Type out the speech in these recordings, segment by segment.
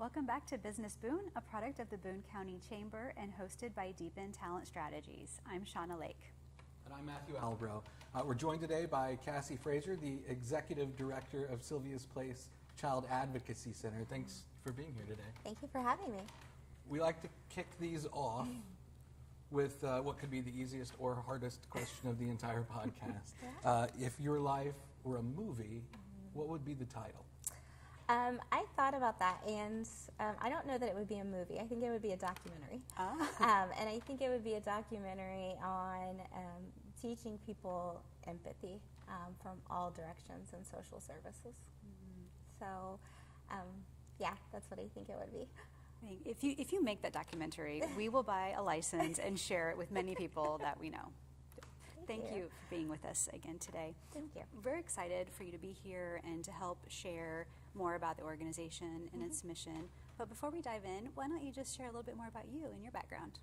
Welcome back to Business Boone, a product of the Boone County Chamber and hosted by Deepen Talent Strategies. I'm Shauna Lake. And I'm Matthew Albro. We're joined today by Kassie Frasier, the Executive Director of Sylvia's Place Child Advocacy Center. Thanks for being here today. Thank you for having me. We like to kick these off with what could be the easiest or hardest question of the entire podcast. If your life were a movie, what would be the title? I thought about that, and I don't know that it would be a movie. I think it would be a documentary. And I think it would be a documentary on teaching people empathy from all directions in social services. So, yeah, that's what I think it would be. If you make that documentary, we will buy a license and share it with many people that we know. Thank you for being with us again today. Thank you. We're very excited for you to be here and to help share more about the organization and its mission. But before we dive in, why don't you just share a little bit more about you and your background?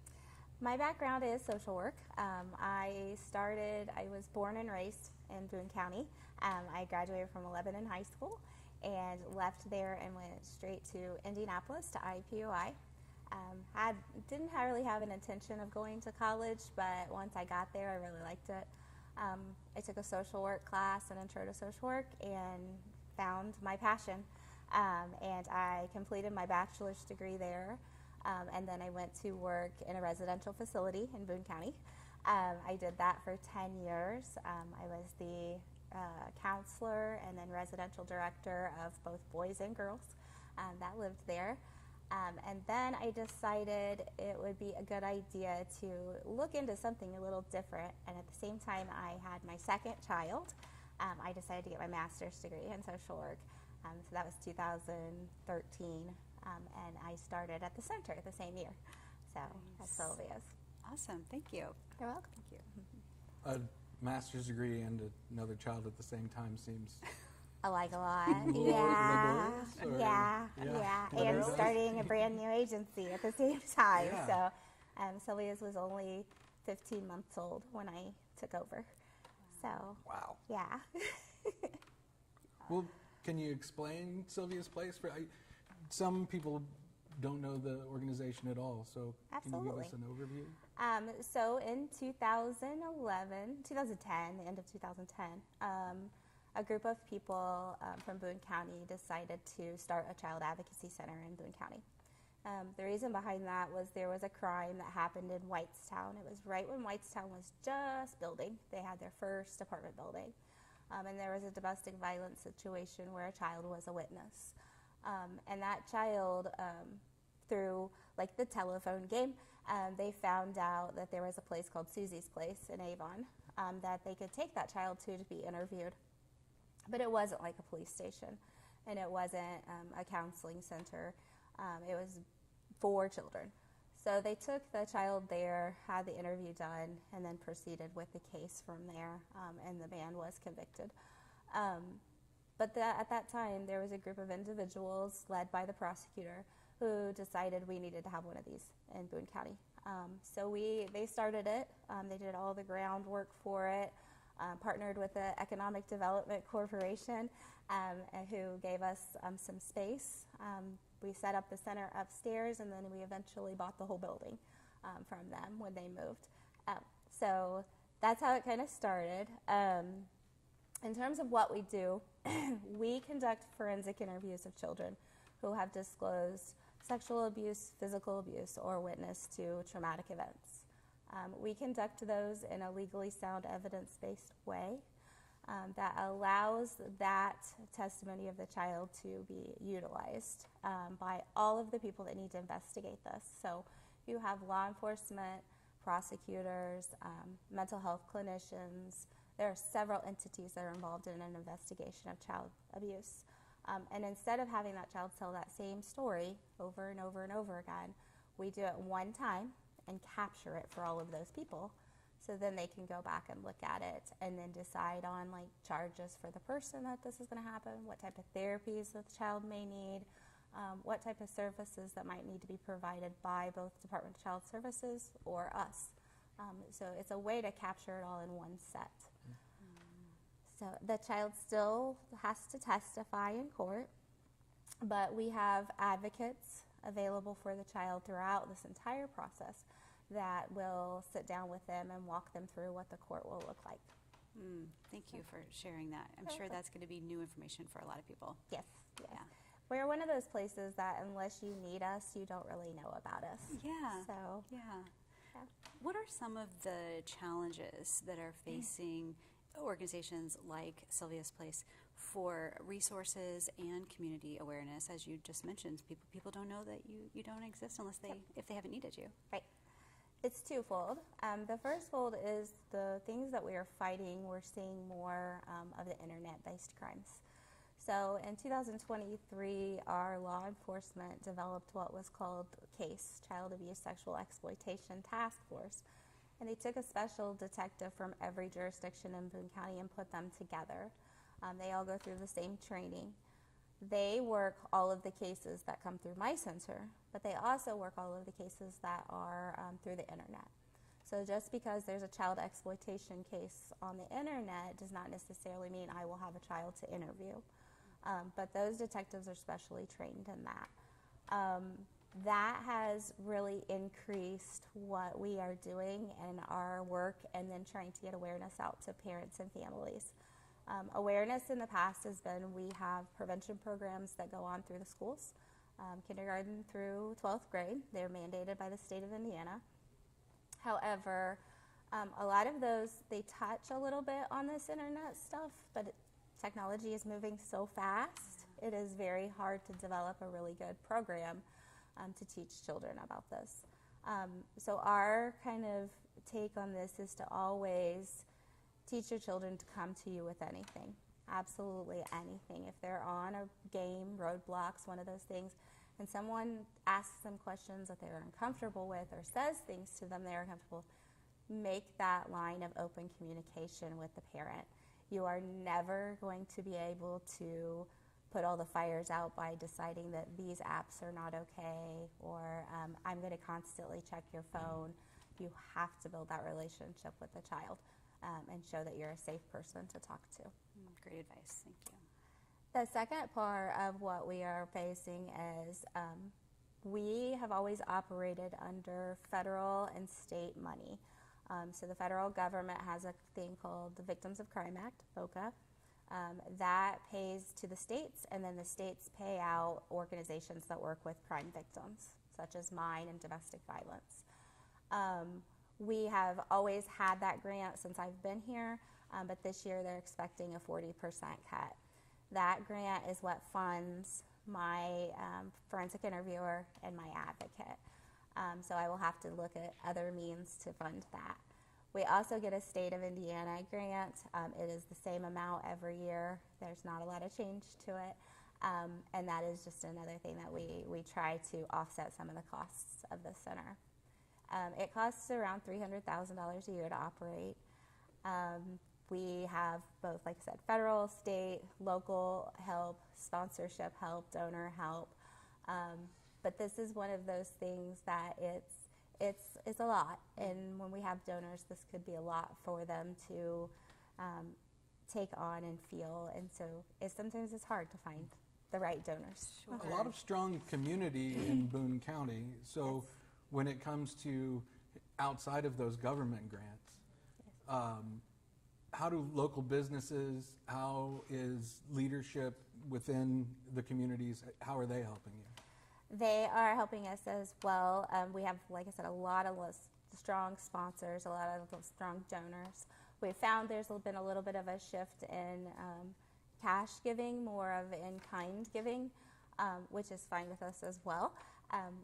My background is social work. I was born and raised in Boone County. I graduated from Lebanon High School and left there and went straight to Indianapolis to IUPUI. Didn't really have an intention of going to college, but once I got there, I really liked it. I took a social work class, an intro to social work, and found my passion. And I completed my bachelor's degree there, and then I went to work in a residential facility in Boone County. I did that for 10 years. I was the counselor and then residential director of both boys and girls that lived there. And then I decided it would be a good idea to look into something a little different. And at the same time, I had my second child. I decided to get my master's degree in social work. So that was 2013. And I started at the center the same year. So that's Sylvia's. Awesome. Thank you. You're welcome. Thank you. A master's degree and another child at the same time seems... I like a lot. Yeah. And starting a brand new agency at the same time. So Sylvia's was only 15 months old when I took over. So, wow. Yeah. Well, can you explain Sylvia's Place? Some people don't know the organization at all, so Absolutely. Can you give us an overview? So in 2010, the end of 2010, a group of people from Boone County decided to start a child advocacy center in Boone County. The reason behind that was there was a crime that happened in Whitestown. It was right when Whitestown was just building. They had their first apartment building. And there was a domestic violence situation where a child was a witness. And that child, through like the telephone game, they found out that there was a place called Susie's Place in Avon that they could take that child to be interviewed. But it wasn't like a police station, and it wasn't a counseling center. It was for children. So they took the child there, had the interview done, and then proceeded with the case from there, and the man was convicted. But at that time, there was a group of individuals led by the prosecutor who decided we needed to have one of these in Boone County. So they started it. They did all the groundwork for it. Partnered with the Economic Development Corporation who gave us some space. We set up the center upstairs, and then we eventually bought the whole building from them when they moved. So that's how it kind of started. In terms of what we do, we conduct forensic interviews of children who have disclosed sexual abuse, physical abuse, or witnessed to traumatic events. We conduct those in a legally sound, evidence-based way that allows that testimony of the child to be utilized by all of the people that need to investigate this. So you have law enforcement, prosecutors, mental health clinicians. There are several entities that are involved in an investigation of child abuse. And instead of having that child tell that same story over and over and over again, we do it one time and capture it for all of those people, so then they can go back and look at it and then decide on like charges for the person that this is going to happen, what type of therapies that the child may need, what type of services that might need to be provided by both Department of Child Services or us. So it's a way to capture it all in one set. So the child still has to testify in court. But we have advocates available for the child throughout this entire process that will sit down with them and walk them through what the court will look like. Thank you for sharing that. I'm sure that's going to be new information for a lot of people. Yes, yes. Yeah. We're one of those places that unless you need us, you don't really know about us. Yeah. So, Yeah. yeah. What are some of the challenges that are facing organizations like Sylvia's Place for resources and community awareness? As you just mentioned, people don't know that you don't exist unless if they haven't needed you. Right. It's twofold. The first fold is the things that we are fighting. We're seeing more of the internet-based crimes. So in 2023, our law enforcement developed what was called CASE, Child Abuse Sexual Exploitation Task Force. And they took a special detective from every jurisdiction in Boone County and put them together. They all go through the same training. They work all of the cases that come through my center, but they also work all of the cases that are through the internet. So just because there's a child exploitation case on the internet does not necessarily mean I will have a child to interview. But those detectives are specially trained in that. That has really increased what we are doing in our work and then trying to get awareness out to parents and families. Awareness in the past has been we have prevention programs that go on through the schools, kindergarten through 12th grade. They're mandated by the state of Indiana. However, a lot of those, they touch a little bit on this internet stuff, but technology is moving so fast, it is very hard to develop a really good program to teach children about this. So our kind of take on this is to always teach your children to come to you with anything, absolutely anything. If they're on a game, roadblocks, one of those things, and someone asks them questions that they're uncomfortable with or says things to them they're uncomfortable, make that line of open communication with the parent. You are never going to be able to put all the fires out by deciding that these apps are not okay or I'm going to constantly check your phone. You have to build that relationship with the child and show that you're a safe person to talk to. Great advice. Thank you. The second part of what we are facing is we have always operated under federal and state money. So the federal government has a thing called the Victims of Crime Act, VOCA, that pays to the states, and then the states pay out organizations that work with crime victims, such as mine and domestic violence. We have always had that grant since I've been here, but this year they're expecting a 40% cut. That grant is what funds my forensic interviewer and my advocate. So I will have to look at other means to fund that. We also get a state of Indiana grant. It is the same amount every year. There's not a lot of change to it. And that is just another thing that we try to offset some of the costs of the center. It costs around $300,000 a year to operate. We have both, like I said, federal, state, local help, sponsorship help, donor help. But this is one of those things that it's a lot. And when we have donors, this could be a lot for them to take on and feel. And so sometimes it's hard to find the right donors. Sure. A lot of strong community in Boone County. So when it comes to outside of those government grants, how do local businesses, how is leadership within the communities, how are they helping you? They are helping us as well. We have, like I said, a lot of strong sponsors, a lot of strong donors. We've found there's been a little bit of a shift in cash giving, more of in-kind giving, which is fine with us as well.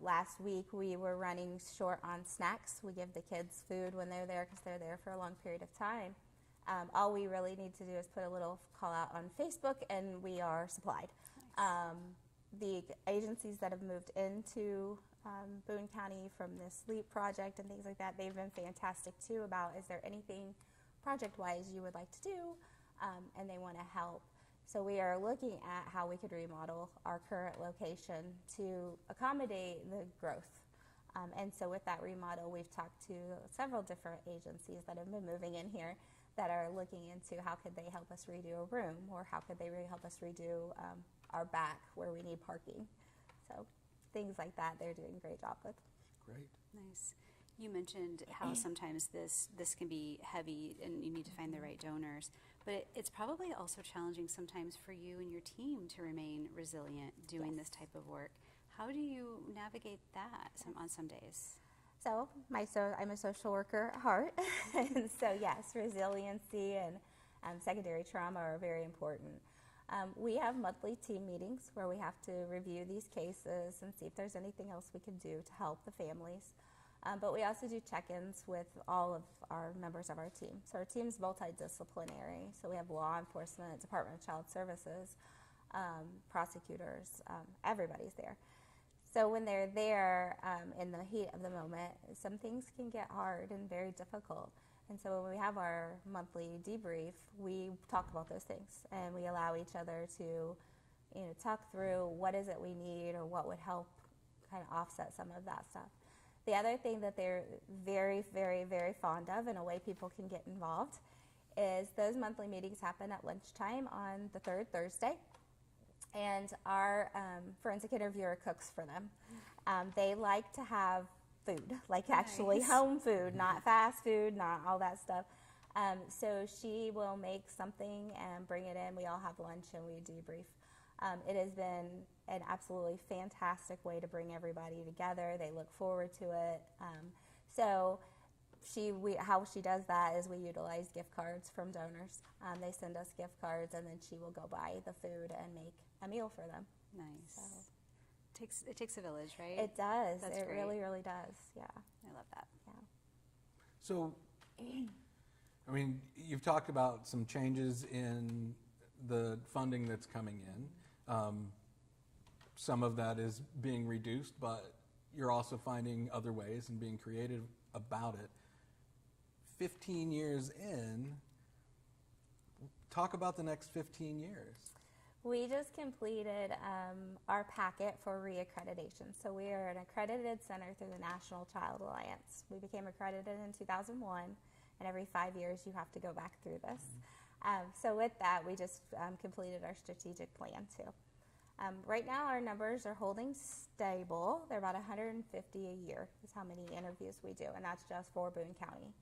Last week we were running short on snacks. We give the kids food when they're there because they're there for a long period of time. All we really need to do is put a little call out on Facebook and we are supplied. Nice. The agencies that have moved into Boone County from this LEAP project and things like that, they've been fantastic too about is there anything project-wise you would like to do, and they want to help. So we are looking at how we could remodel our current location to accommodate the growth. And so with that remodel, we've talked to several different agencies that have been moving in here that are looking into how could they help us redo a room, or how could they help us redo our back where we need parking. So things like that, they're doing a great job with. Great. Nice. You mentioned how sometimes this can be heavy and you need to find the right donors, but it's probably also challenging sometimes for you and your team to remain resilient doing this type of work. How do you navigate that on some days? So I'm a social worker at heart, and so yes, resiliency and secondary trauma are very important. We have monthly team meetings where we have to review these cases and see if there's anything else we can do to help the families. But we also do check-ins with all of our members of our team. So our team's multidisciplinary. So we have law enforcement, Department of Child Services, prosecutors, everybody's there. So when they're there in the heat of the moment, some things can get hard and very difficult. And so when we have our monthly debrief, we talk about those things, and we allow each other to, talk through what is it we need or what would help kind of offset some of that stuff. The other thing that they're very, very, very fond of, and a way people can get involved, is those monthly meetings happen at lunchtime on the third Thursday. And our forensic interviewer cooks for them. They like to have food, like actually home food, not fast food, not all that stuff. So she will make something and bring it in. We all have lunch and we debrief. It has been an absolutely fantastic way to bring everybody together. They look forward to it. So how she does that is we utilize gift cards from donors. They send us gift cards, and then she will go buy the food and make a meal for them. Nice. So. It takes a village, right? It does. That's it great. really, really does. Yeah. I love that. Yeah. So, I mean, you've talked about some changes in the funding that's coming in. Some of that is being reduced, but you're also finding other ways and being creative about it. 15 years in, talk about the next 15 years. We just completed our packet for reaccreditation. So we are an accredited center through the National Child Alliance. We became accredited in 2001, and every 5 years you have to go back through this. So with that, we just completed our strategic plan too. Right now our numbers are holding stable. They're about 150 a year is how many interviews we do, and that's just for Boone County.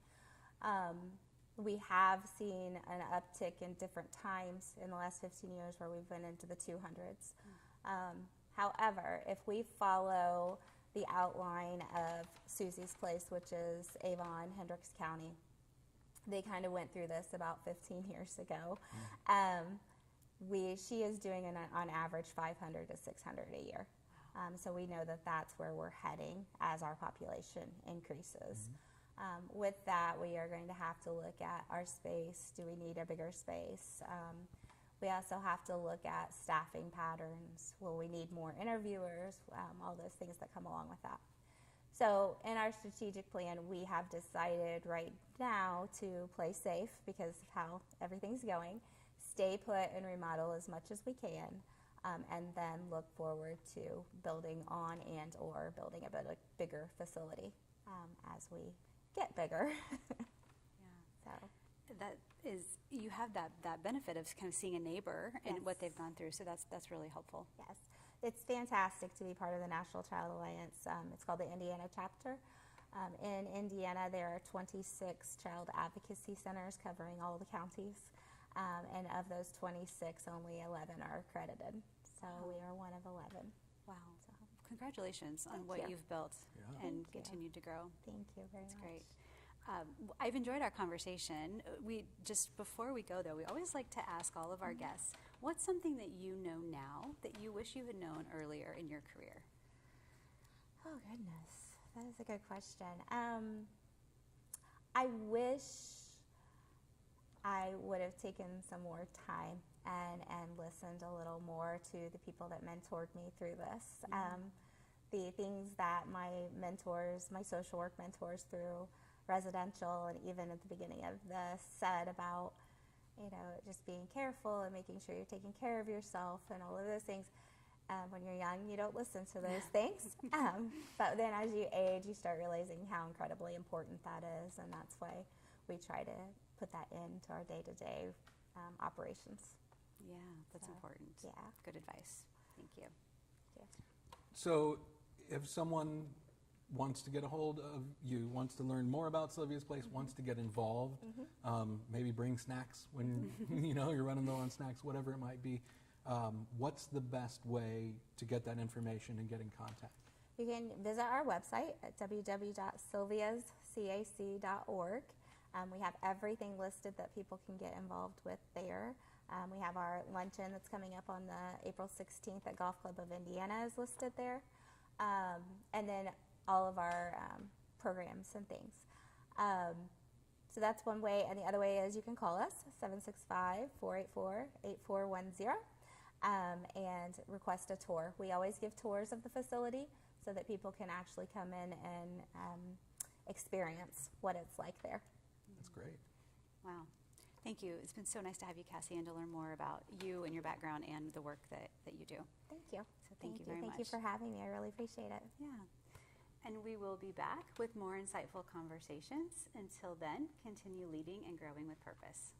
We have seen an uptick in different times in the last 15 years where we've been into the 200s. However, if we follow the outline of Susie's Place, which is Avon, Hendricks County, they kind of went through this about 15 years ago. She is doing on average 500 to 600 a year. So we know that that's where we're heading as our population increases. With that, we are going to have to look at our space. Do we need a bigger space? We also have to look at staffing patterns. Will we need more interviewers? All those things that come along with that. So in our strategic plan, we have decided right now to play safe because of how everything's going, stay put and remodel as much as we can, and then look forward to building on and or building a bigger facility as we get bigger. So that is, you have that benefit of kind of seeing a neighbor and what they've gone through. So that's really helpful. Yes, it's fantastic to be part of the National Child Alliance. It's called the Indiana chapter. In Indiana, there are 26 child advocacy centers covering all the counties, and of those 26, only 11 are accredited. So we are one of 11. Wow. So, congratulations on what you've built and continued to grow. Thank you very much. That's great. I've enjoyed our conversation. Just before we go, though, we always like to ask all of our guests, what's something that you know now that you wish you had known earlier in your career? Oh, goodness. That is a good question. I wish I would have taken some more time and listened a little more to the people that mentored me through this. The things that my mentors, my social work mentors through residential and even at the beginning of this said about, just being careful and making sure you're taking care of yourself and all of those things. When you're young, you don't listen to those things. But then as you age, you start realizing how incredibly important that is, and that's why we try to put that into our day-to-day operations. Yeah, that's So, important. yeah. Good advice. Thank you. So if someone wants to get a hold of you, wants to learn more about Sylvia's Place, wants to get involved, maybe bring snacks when you're running low on snacks, whatever it might be, what's the best way to get that information and get in contact? You can visit our website at www.sylviascac.org. We have everything listed that people can get involved with there. We have our luncheon that's coming up on the April 16th at Golf Club of Indiana is listed there. And then all of our programs and things. So that's one way. And the other way is you can call us, 765-484-8410, and request a tour. We always give tours of the facility so that people can actually come in and experience what it's like there. That's great. Wow. Thank you. It's been so nice to have you, Kassie, and to learn more about you and your background and the work that you do. Thank you. So thank you very much. Thank you for having me. I really appreciate it. Yeah. And we will be back with more insightful conversations. Until then, continue leading and growing with purpose.